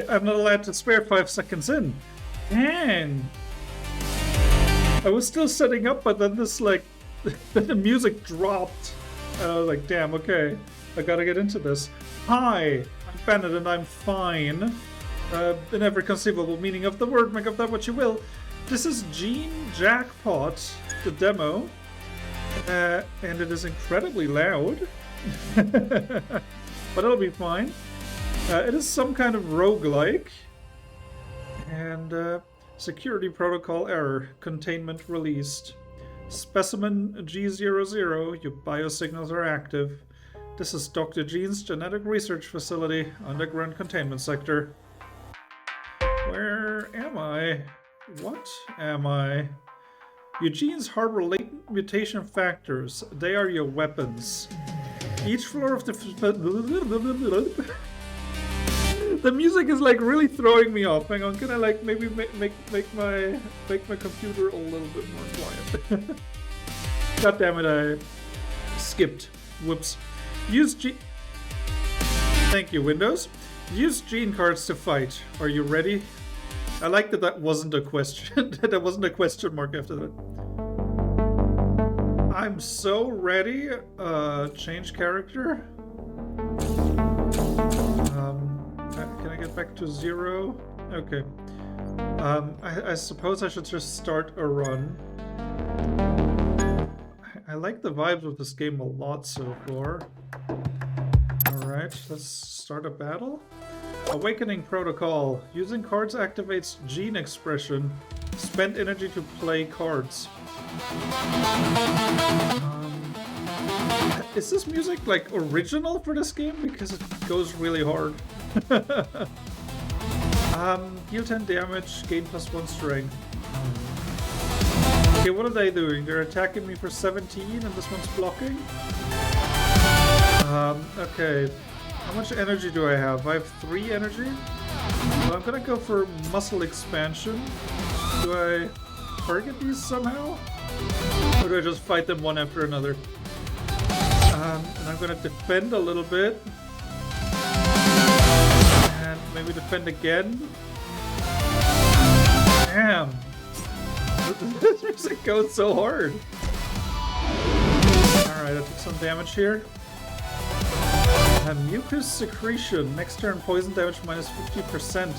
I'm not allowed to spare 5 seconds in. Dang. I was still setting up, but then this, like, then the music dropped. And I was like, damn, okay. I gotta get into this. Hi, I'm Bennett and I'm fine. In every conceivable meaning of the word, make of that what you will. This is Gene Jackpot, the demo. And it is incredibly loud. But it'll be fine. It is some kind of roguelike. And security protocol error. Containment released. Specimen G00, your biosignals are active. This is Dr. Gene's genetic research facility, underground containment sector. Where am I? What am I? Your genes harbor latent mutation factors. They are your weapons. Each floor of the music is like really throwing me off. Hang on, can I like maybe make my computer a little bit more quiet? God damn it, I skipped. Whoops. Use Thank you, Windows. Use gene cards to fight. Are you ready? I like that that wasn't a question. That wasn't a question mark after that. I'm so ready. Change character. Can I get back to 0? Okay. I suppose I should just start a run. I like the vibes of this game a lot so far. Alright, let's start a battle. Awakening Protocol. Using cards activates gene expression. Spend energy to play cards. Is this music like original for this game? Because it goes really hard. Deal 10 damage, gain +1 strength. Okay, what are they doing? They're attacking me for 17 and this one's blocking? Okay. How much energy do I have? I have 3 energy? Well, I'm gonna go for muscle expansion. Do I target these somehow? Or do I just fight them one after another? And I'm gonna defend a little bit. And maybe defend again. Damn! This music goes so hard. Alright, I took some damage here. Mucus secretion. Next turn, poison damage minus 50%.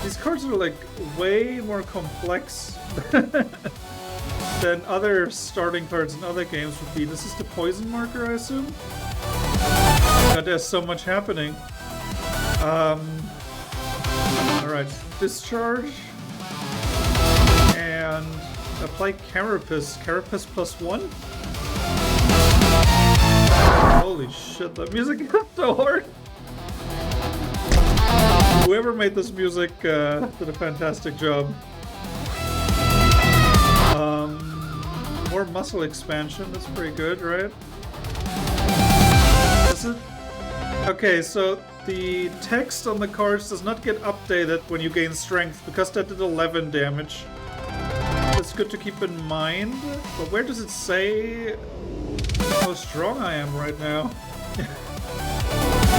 These cards are like way more complex than other starting cards in other games would be. This is the poison marker, I assume? God, there's so much happening. Alright, discharge. And apply Carapace. Carapace +1? Holy shit, that music is so hard! Whoever made this music did a fantastic job. More muscle expansion, that's pretty good, right? Is it? Okay, so the text on the cards does not get updated when you gain strength, because that did 11 damage. That's good to keep in mind, but where does it say how strong I am right now?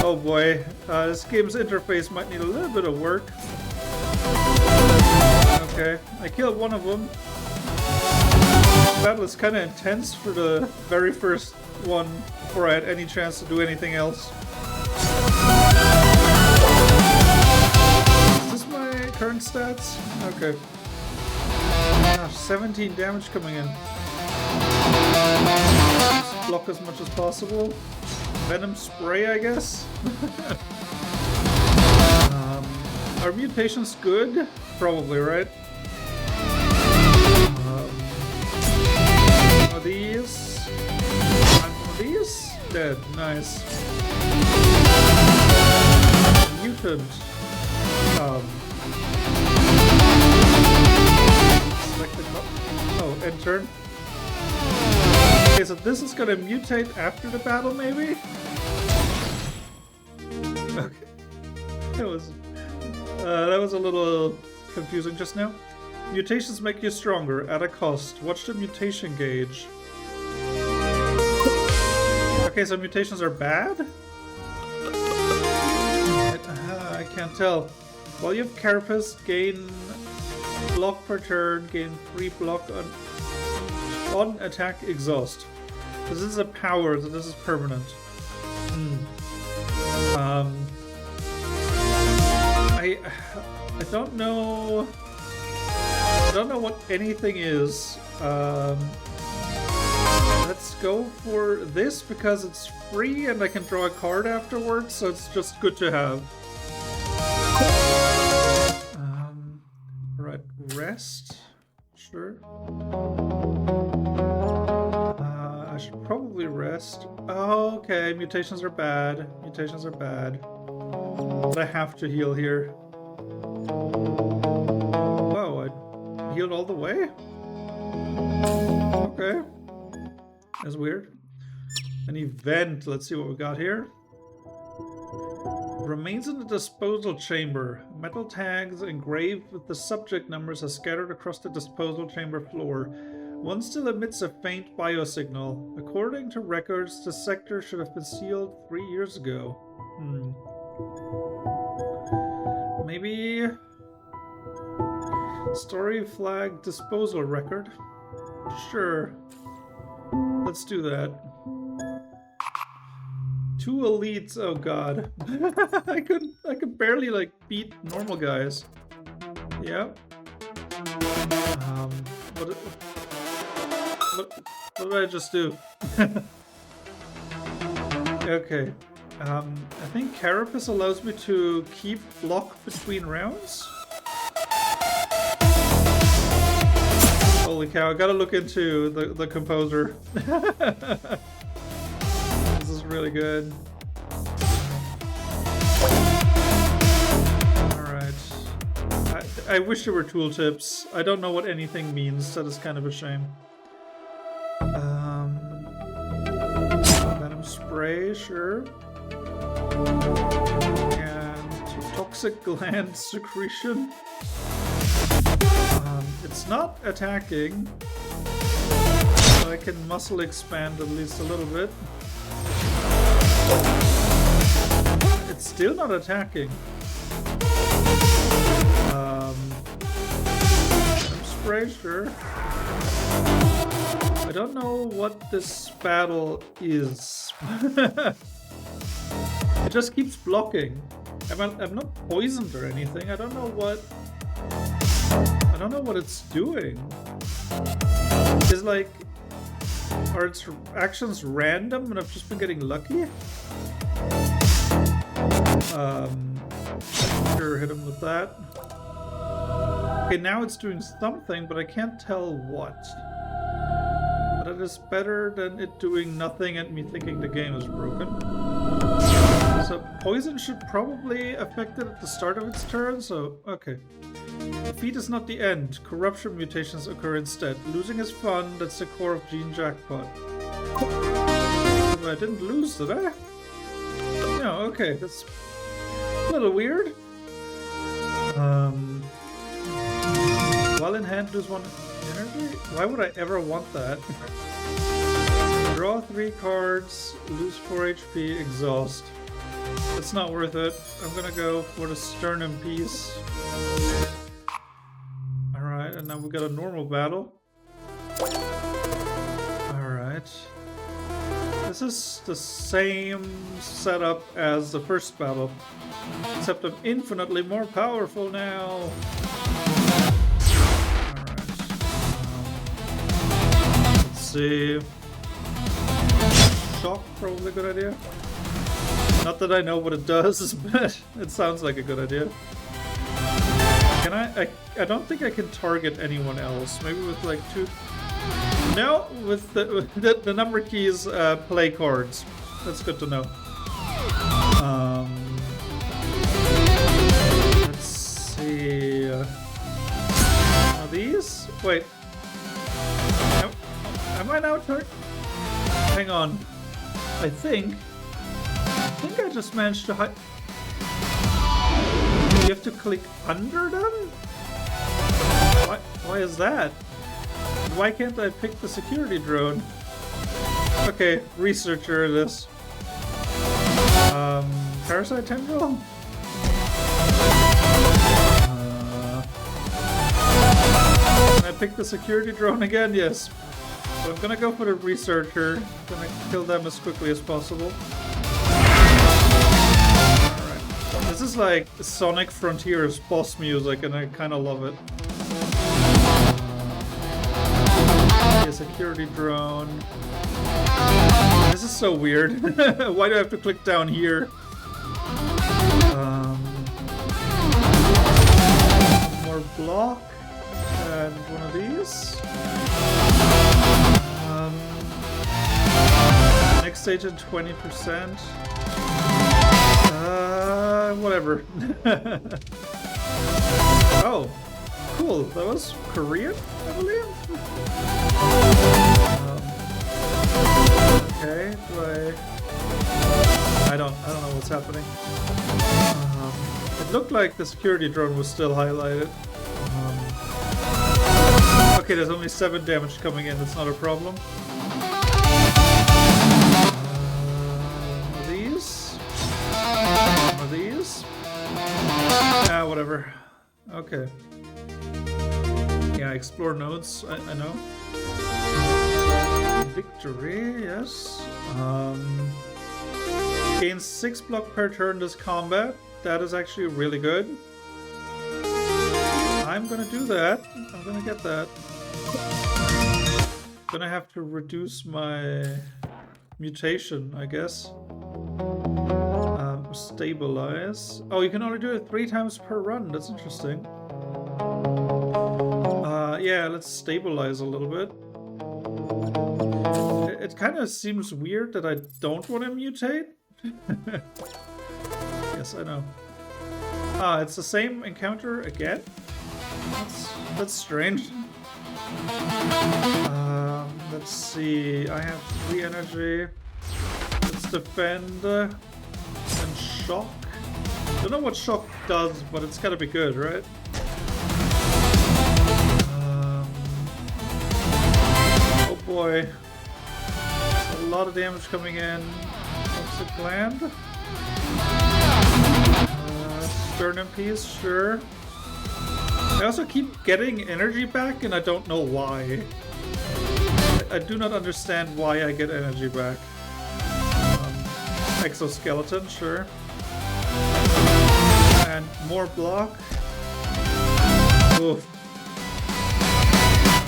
Oh boy, this game's interface might need a little bit of work. Okay, I killed one of them. The battle is kind of intense for the very first one before I had any chance to do anything else. Is this my current stats? Okay. 17 damage coming in. Just block as much as possible. Venom spray, I guess? Are mutations good? Probably, right? One of these. One of these? Dead. Nice. Mutant. Oh, end turn. Okay, so this is gonna mutate after the battle, maybe? Okay. That was a little confusing just now. Mutations make you stronger at a cost. Watch the mutation gauge. Okay, so mutations are bad? I can't tell. While you have Carapace, gain block per turn, gain 3 block on attack exhaust. This is a power, so this is permanent. I don't know. I don't know what anything is. Let's go for this because it's free and I can draw a card afterwards, so it's just good to have. Right, rest. Sure. I should probably rest. Oh, okay, mutations are bad. Mutations are bad. But I have to heal here. Whoa, I healed all the way? Okay. That's weird. An event. Let's see what we got here. Remains in the disposal chamber. Metal tags engraved with the subject numbers are scattered across the disposal chamber floor. One still emits a faint biosignal. According to records, the sector should have been sealed 3 years ago. Maybe... Story flag disposal record? Sure. Let's do that. 2 elites, oh god. I could barely like beat normal guys. Yep. What did I just do? Okay. I think Carapace allows me to keep block between rounds. Holy cow, I gotta look into the composer. This is really good. Alright. I wish there were tooltips. I don't know what anything means, that is kind of a shame. Venom spray, sure. And toxic gland secretion. It's not attacking, so I can muscle expand at least a little bit. It's still not attacking. Spray, sure. I don't know what this battle is. It just keeps blocking. I'm not poisoned or anything. I don't know what it's doing. Is like, are its actions random and I've just been getting lucky? Sure, hit him with that. Okay, now it's doing something, but I can't tell what. But it is better than it doing nothing and me thinking the game is broken. So poison should probably affect it at the start of its turn, so okay. Defeat is not the end. Corruption mutations occur instead. Losing is fun, that's the core of Gene Jackpot. But I didn't lose, did I? No, okay, that's a little weird. While in hand, lose 1 energy? Why would I ever want that? Draw 3 cards, lose 4 HP, exhaust. It's not worth it. I'm gonna go for the sternum piece. Alright, and now we got a normal battle. Alright. This is the same setup as the first battle, except I'm infinitely more powerful now. Let's see. Shock, probably a good idea. Not that I know what it does, but it sounds like a good idea. Can I don't think I can target anyone else. Maybe with like 2... No, with the number keys play cards. That's good to know. Let's see. Are these? Wait. Am I now target? Hang on. I think I just managed to hide. You have to click under them? Why is that? Why can't I pick the security drone? Okay, researcher this. Parasite tendril? Can I pick the security drone again? Yes. But I'm gonna go for the researcher. Gonna kill them as quickly as possible. Alright. This is like Sonic Frontiers boss music, and I kinda love it. A security drone. This is so weird. Why do I have to click down here? More block. And one of these. Next stage at 20%. Whatever. Oh, cool. That was Korean, I believe. Okay. I don't know what's happening. It looked like the security drone was still highlighted. Okay, there's only 7 damage coming in, that's not a problem. Are these? Are these? Ah, whatever. Okay. Yeah, explore nodes, I know. Victory, yes. Gains 6 block per turn this combat. That is actually really good. I'm gonna do that. I'm gonna get that. Gonna have to reduce my mutation, I guess. Stabilize. Oh, you can only do it 3 times per run. That's interesting. Yeah, let's stabilize a little bit. It kind of seems weird that I don't want to mutate. Yes, I know. Ah, it's the same encounter again? That's strange. Let's see. I have 3 energy. Let's defend and shock. Don't know what shock does, but it's gotta be good, right? Oh boy. There's a lot of damage coming in. Toxic gland. Sternum piece, sure. I also keep getting energy back, and I don't know why. I do not understand why I get energy back. Exoskeleton, sure. And more block. Oof.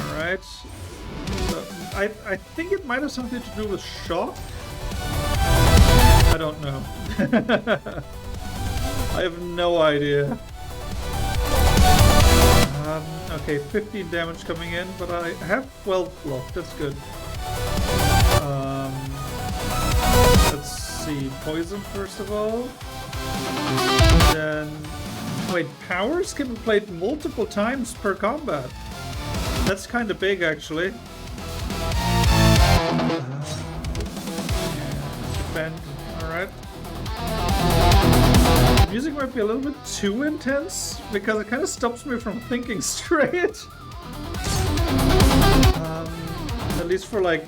Alright. So I think it might have something to do with shock. I don't know. I have no idea. Okay, 15 damage coming in, but I have 12 block. That's good. Let's see. Poison, first of all. Then... Wait, powers can be played multiple times per combat. That's kind of big, actually. Defend. Alright. Music might be a little bit too intense, because it kind of stops me from thinking straight. At least for like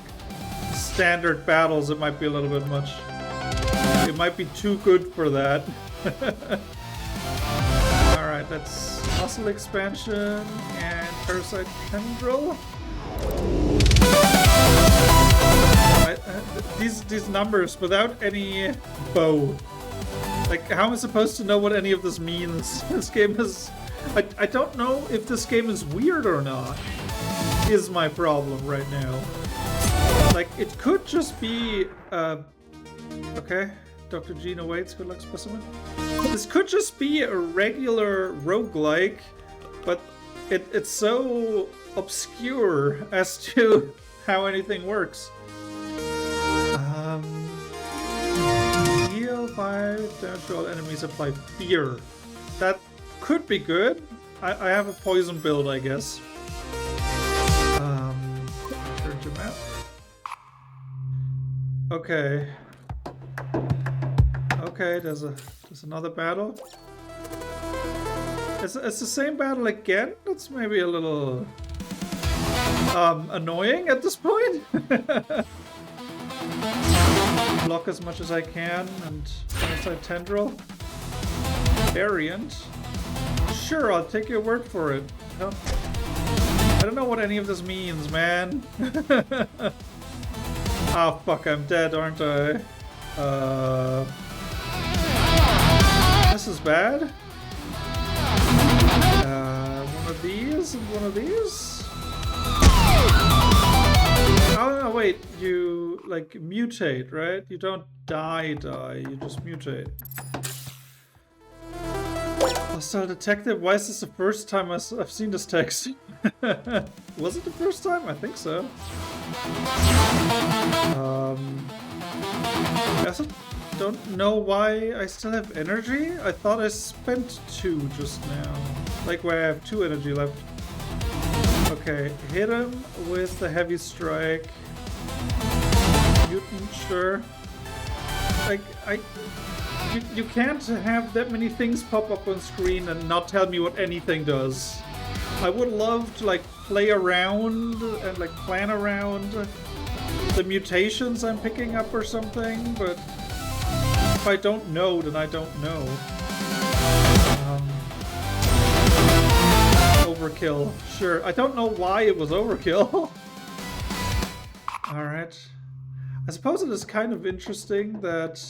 standard battles, it might be a little bit much. It might be too good for that. Alright, that's muscle expansion and parasite tendril. These numbers without any bow. Like, how am I supposed to know what any of this means? This game is... I don't know if this game is weird or not, is my problem right now. Like, it could just be... okay, Dr. Gene awaits, good luck specimen. This could just be a regular roguelike, but it's so obscure as to how anything works. Heal 5 damage to all enemies, apply fear. That could be good. I have a poison build, I guess. Turn to map. Okay. Okay, there's another battle. It's the same battle again? That's maybe a little annoying at this point. Block as much as I can and parasite tendril. Variant. Sure, I'll take your word for it. I don't know what any of this means, man. Oh fuck, I'm dead, aren't I? This is bad. One of these and one of these. Oh no, wait, you like mutate, right? You don't die, you just mutate. Hostile detective, why is this the first time I've seen this text? Was it the first time? I think so. I also don't know why I still have energy. I thought I spent 2 just now. Like where I have 2 energy left. Okay, hit him with the heavy strike. Mutant, sure. Like, you can't have that many things pop up on screen and not tell me what anything does. I would love to like play around and like plan around the mutations I'm picking up or something, but if I don't know, then I don't know. Overkill, sure. I don't know why it was overkill. Alright. I suppose it is kind of interesting that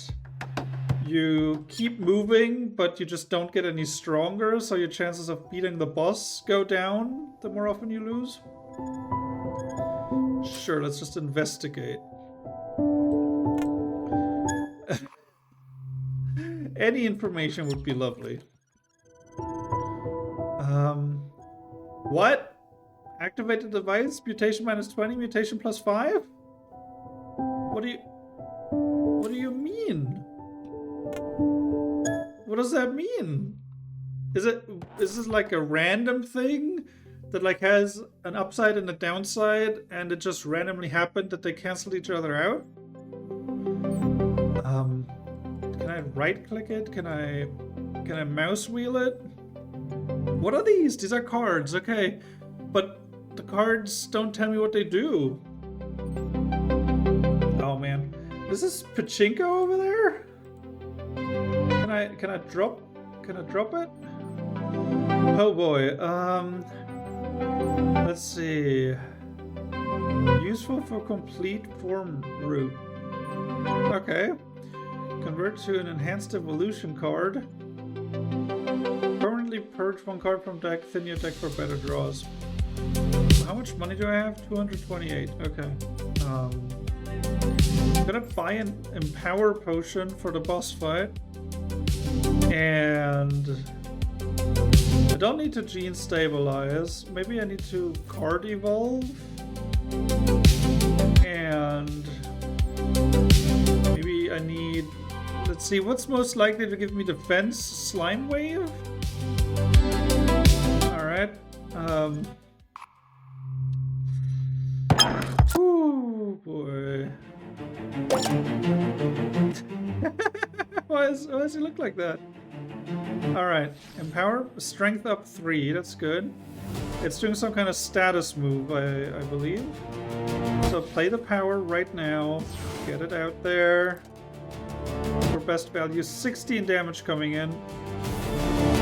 you keep moving, but you just don't get any stronger, so your chances of beating the boss go down the more often you lose. Sure, let's just investigate. Any information would be lovely. What? Activated device, mutation -20, mutation +5? What do you mean? What does that mean? Is this like a random thing that like has an upside and a downside and it just randomly happened that they canceled each other out? Can I right click it? Can I mouse wheel it? What are these? These are cards, okay. But the cards don't tell me what they do. Oh man. Is this pachinko over there? Can I drop it? Oh boy. Let's see. Useful for complete form route. Okay. Convert to an enhanced evolution card. Permanently purge 1 card from deck, thin your deck for better draws. How much money do I have? 228. Okay. I'm gonna buy an Empower Potion for the boss fight. And I don't need to Gene Stabilize. Maybe I need to Card Evolve. And maybe I need... Let's see, what's most likely to give me defense? Slime Wave? Alright. Ooh, boy. Why does he look like that? Alright, Empower, Strength up 3, that's good. It's doing some kind of status move, I believe. So play the power right now, get it out there. For best value, 16 damage coming in.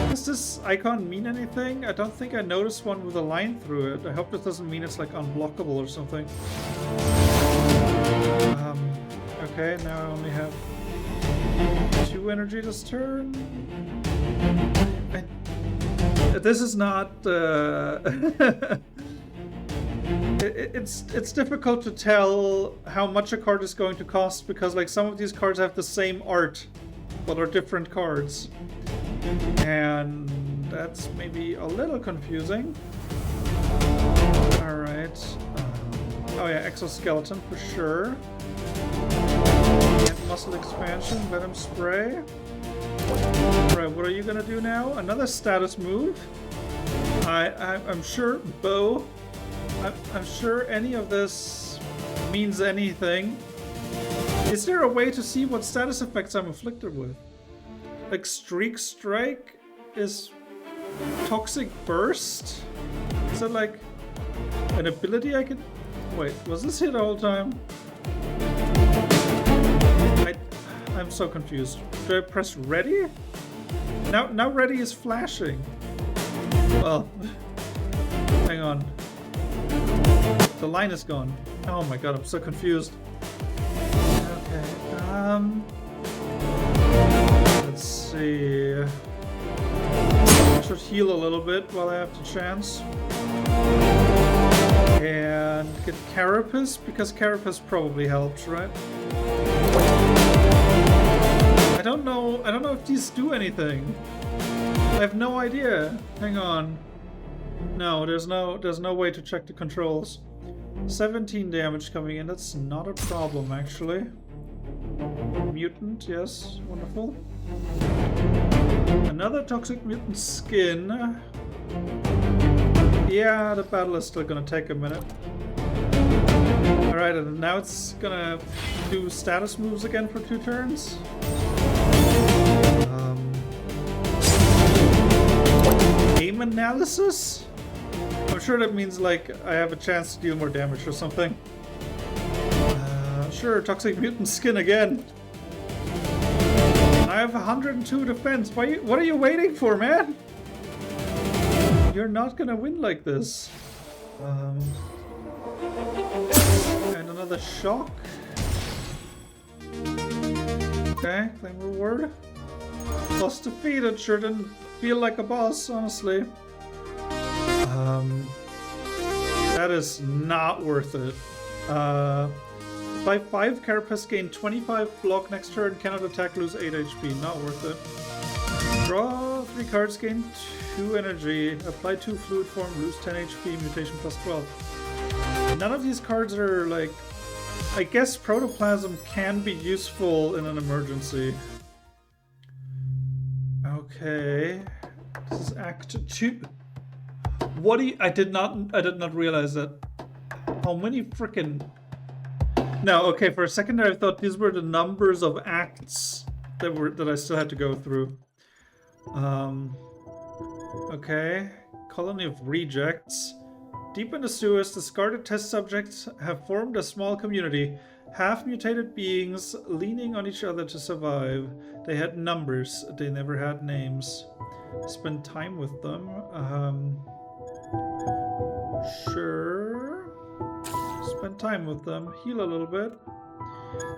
Does this icon mean anything? I don't think I noticed one with a line through it. I hope this doesn't mean it's like unblockable or something. Okay, now I only have 2 energy this turn. This is not... It's difficult to tell how much a card is going to cost because like some of these cards have the same art but are different cards. And that's maybe a little confusing. Alright. Oh yeah, Exoskeleton for sure. And Muscle Expansion, Venom Spray. Alright, what are you gonna do now? Another status move. I'm sure Bow. I'm sure any of this means anything. Is there a way to see what status effects I'm afflicted with? Like Streak Strike is Toxic Burst? Is that like an ability I can... Wait, was this here the whole time? I'm so confused. Do I press ready? Now ready is flashing. Well, hang on. The line is gone. Oh my god, I'm so confused. Okay, let's see. I should heal a little bit while I have the chance. And get Carapace, because Carapace probably helps, right? I don't know if these do anything. I have no idea. Hang on. No, there's no way to check the controls. 17 damage coming in, that's not a problem actually. Mutant, yes, wonderful. Another toxic mutant skin. Yeah, the battle is still gonna take a minute. Alright, and now it's gonna do status moves again for 2 turns. Aim analysis? I'm sure that means like I have a chance to deal more damage or something. Sure, toxic mutant skin again. I have 102 defense. What are you waiting for, man? You're not gonna win like this. And another shock. Okay, claim reward. Boss defeated. Sure didn't feel like a boss, honestly. That is not worth it. By 5, Carapace gain 25 block next turn, cannot attack, lose 8 HP. Not worth it. Draw 3 cards, gain 2 energy, apply 2 fluid form, lose 10 HP, mutation plus 12. None of these cards are like... I guess Protoplasm can be useful in an emergency. Okay. This is Act 2. What do you... I did not realize that. How many frickin'... No, okay, for a second there I thought these were the numbers of acts that I still had to go through. Okay. Colony of Rejects. Deep in the sewers, discarded test subjects have formed a small community. Half-mutated beings leaning on each other to survive. They had numbers, they never had names. Spend time with them. Sure. Spend time with them. Heal a little bit.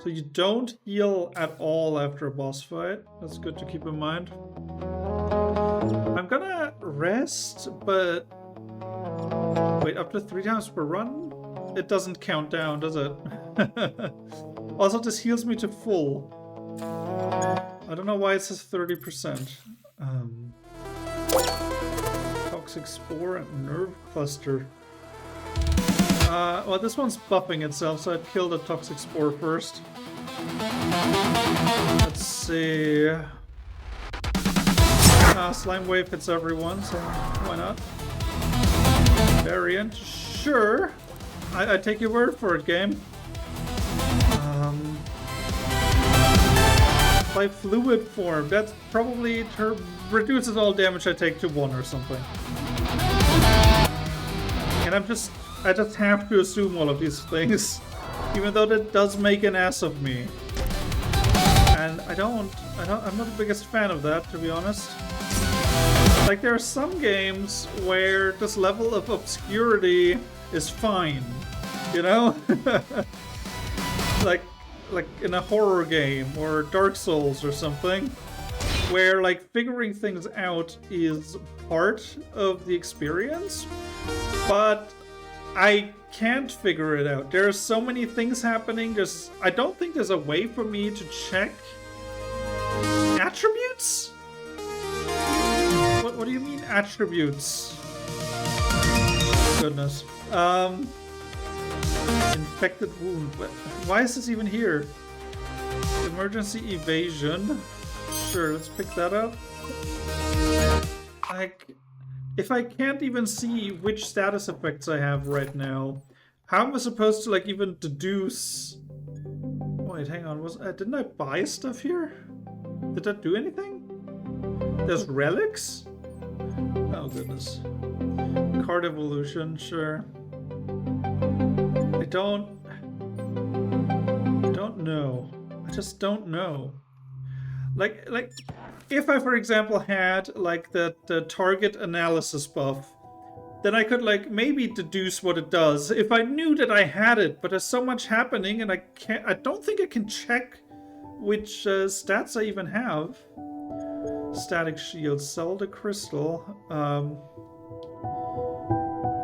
So you don't heal at all after a boss fight. That's good to keep in mind. I'm gonna rest, but... Wait, up to 3 times per run? It doesn't count down, does it? Also, this heals me to full. I don't know why it says 30%. Toxic Spore and Nerve Cluster. Well, this one's buffing itself, so I'd kill the Toxic Spore first. Let's see... Slime Wave hits everyone, so why not? Variant, sure. I take your word for it, game. By fluid form, that's probably reduces all damage I take to 1 or something. And I just have to assume all of these things, even though that does make an ass of me. And I'm not the biggest fan of that, to be honest. Like, there are some games where this level of obscurity is fine, you know? like in a horror game or Dark Souls or something, where like figuring things out is part of the experience, but I can't figure it out. There are so many things happening. I don't think there's a way for me to check attributes? What do you mean attributes? Goodness. Infected wound. Why is this even here? Emergency evasion. Sure, let's pick that up. Like, if I can't even see which status effects I have right now, how am I supposed to like even deduce? Wait, hang on. Didn't I buy stuff here? Did that do anything? There's relics? Oh goodness. Card evolution, sure. I don't know. I just don't know. Like if I, for example, had like the target analysis buff, then I could like maybe deduce what it does if I knew that I had it. But there's so much happening, and I don't think I can check which stats I even have. Static shield, sell the crystal.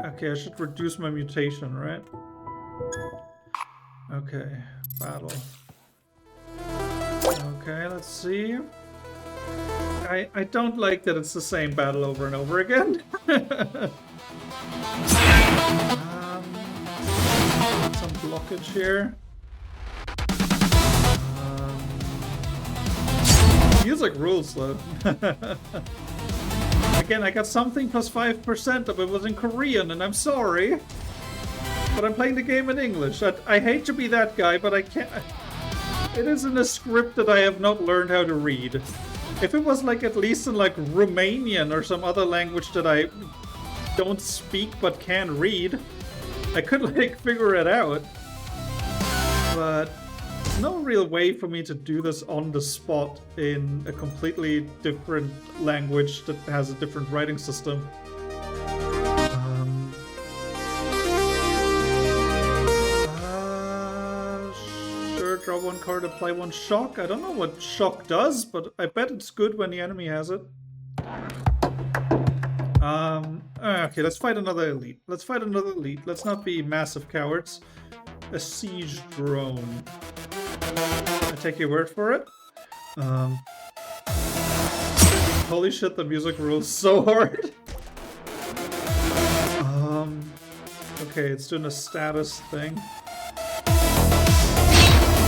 Okay, I should reduce my mutation, right? Okay, battle. Okay, let's see. I don't like that it's the same battle over and over again. Some blockage here. Music rules though. Again, I got something plus 5% of it was in Korean, and I'm sorry. But I'm playing the game in English. I hate to be that guy, but I can't. It isn't a script that I have not learned how to read. If it was like at least in like Romanian or some other language that I don't speak but can read, I could like figure it out. But there's no real way for me to do this on the spot in a completely different language that has a different writing system. Sure, draw one card, apply one shock. I don't know what shock does, but I bet it's good when the enemy has it. Okay, let's fight another elite. Let's not be massive cowards. A siege drone. I take your word for it. Holy shit, the music rules so hard. Okay, it's doing a status thing.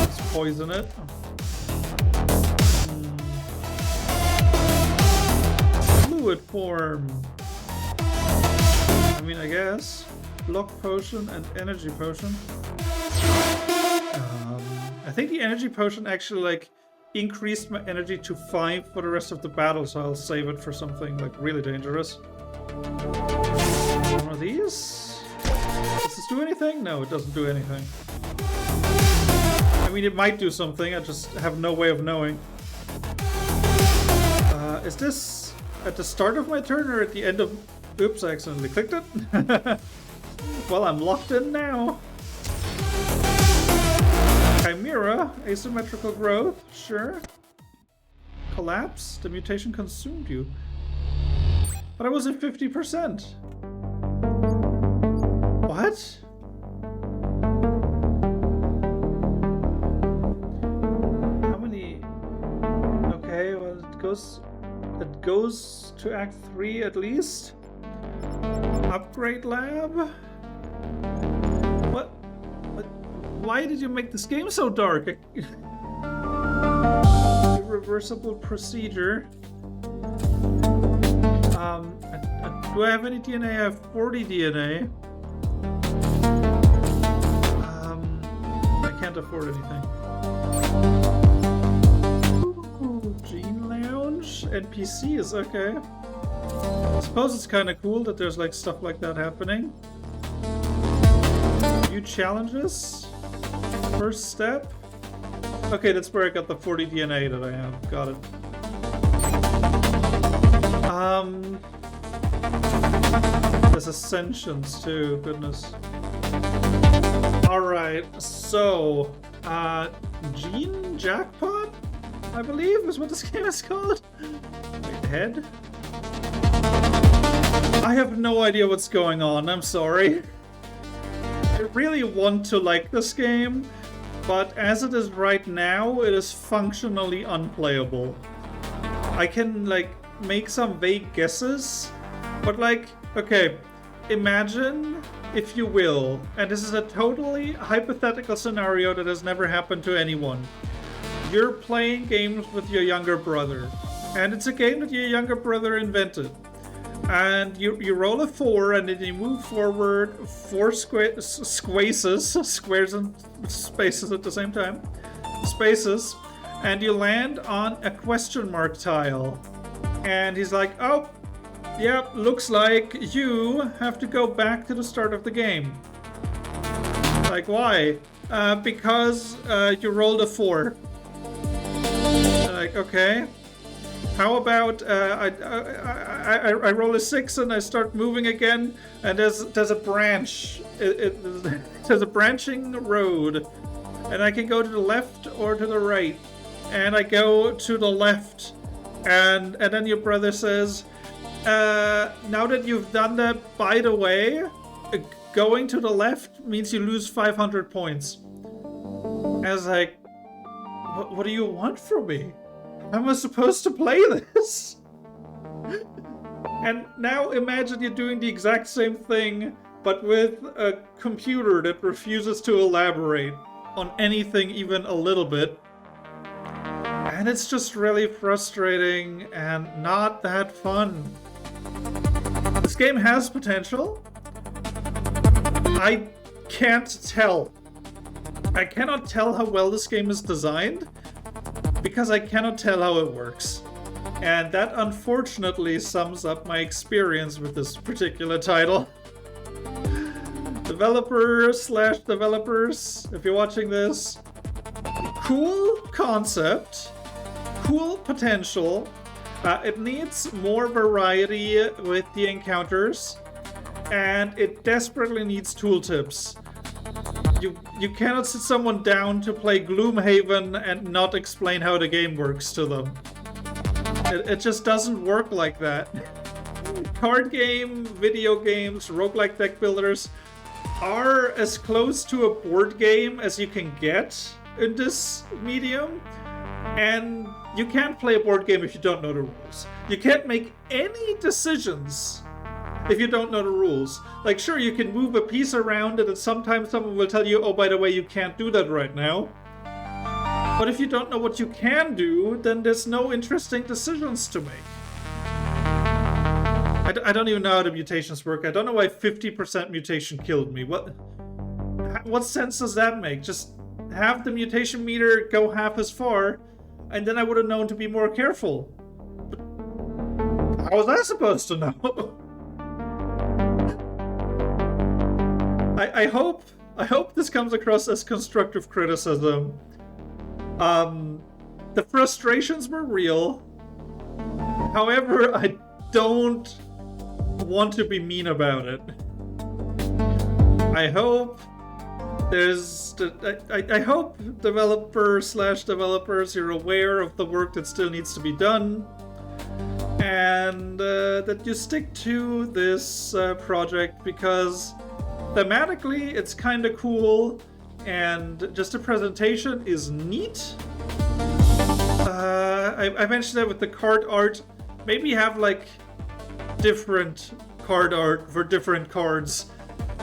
Let's poison it. Fluid form. I mean, I guess. Block potion and energy potion. I think the energy potion actually like increased my energy to 5 for the rest of the battle, so I'll save it for something like really dangerous. One of these? Does this do anything? No, it doesn't do anything. I mean, it might do something, I just have no way of knowing. Is this at the start of my turn or at the end of... Oops, I accidentally clicked it. Well, I'm locked in now. Chimera, asymmetrical growth, sure. Collapse, the mutation consumed you. But I was at 50%. What? How many? Okay, well it goes to Act 3 at least. Upgrade lab? What? Why did you make this game so dark? Irreversible procedure. Do I have any DNA? I have 40 DNA. I can't afford anything. Ooh, Gene Lounge? NPCs, okay. I suppose it's kind of cool that there's like stuff like that happening. New challenges? First step? Okay, that's where I got the 40 DNA that I have. Got it. There's ascensions too, goodness. Alright, so Gene Jackpot, I believe is what this game is called. Wait, head? I have no idea what's going on, I'm sorry. I really want to like this game, but as it is right now, it is functionally unplayable. I can, like, make some vague guesses, but, like, okay, imagine, if you will, and this is a totally hypothetical scenario that has never happened to anyone. You're playing games with your younger brother, and it's a game that your younger brother invented. And you roll a 4, and then you move forward 4 squares and spaces at the same time. Spaces. And you land on a question mark tile. And he's like, oh, yeah, looks like you have to go back to the start of the game. Like, why? Because you rolled a 4. Like, okay. How about I roll a 6 and I start moving again, and there's a branch. There's a branching road, and I can go to the left or to the right, and I go to the left, and then your brother says, now that you've done that, by the way, going to the left means you lose 500 points. I was like, what do you want from me? How am I supposed to play this? And now imagine you're doing the exact same thing, but with a computer that refuses to elaborate on anything even a little bit. And it's just really frustrating and not that fun. This game has potential. I can't tell. I cannot tell how well this game is designed, because I cannot tell how it works. And that unfortunately sums up my experience with this particular title. Developers, if you're watching this, cool concept, cool potential. It needs more variety with the encounters, and it desperately needs tooltips. You cannot sit someone down to play Gloomhaven and not explain how the game works to them. It just doesn't work like that. Card game, video games, roguelike deck builders are as close to a board game as you can get in this medium. And you can't play a board game if you don't know the rules. You can't make any decisions if you don't know the rules. Like, sure, you can move a piece around and sometimes someone will tell you, oh, by the way, you can't do that right now. But if you don't know what you can do, then there's no interesting decisions to make. I don't even know how the mutations work. I don't know why 50% mutation killed me. What sense does that make? Just have the mutation meter go half as far, and then I would have known to be more careful. But how was I supposed to know? I hope this comes across as constructive criticism. The frustrations were real. However, I don't want to be mean about it. I hope I hope developers, you're aware of the work that still needs to be done, and that you stick to this project, because thematically it's kind of cool, and just the presentation is neat. I mentioned that with the card art. Maybe have like different card art for different cards.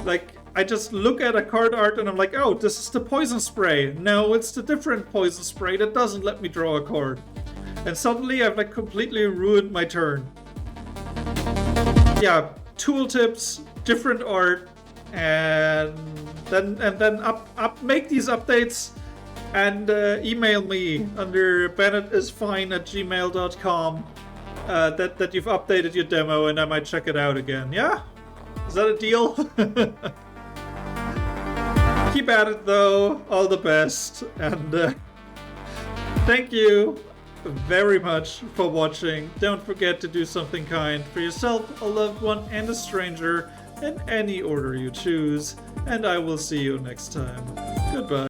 Like, I just look at a card art and I'm like, oh, this is the poison spray. No, it's the different poison spray that doesn't let me draw a card. And suddenly I've like completely ruined my turn. Yeah, tooltips, different art, and then make these updates and email me under bennettisfine@gmail.com that you've updated your demo, and I might check it out again. Yeah? Is that a deal? Keep at it though, all the best, and thank you very much for watching. Don't forget to do something kind for yourself, a loved one, and a stranger in any order you choose, and I will see you next time. Goodbye.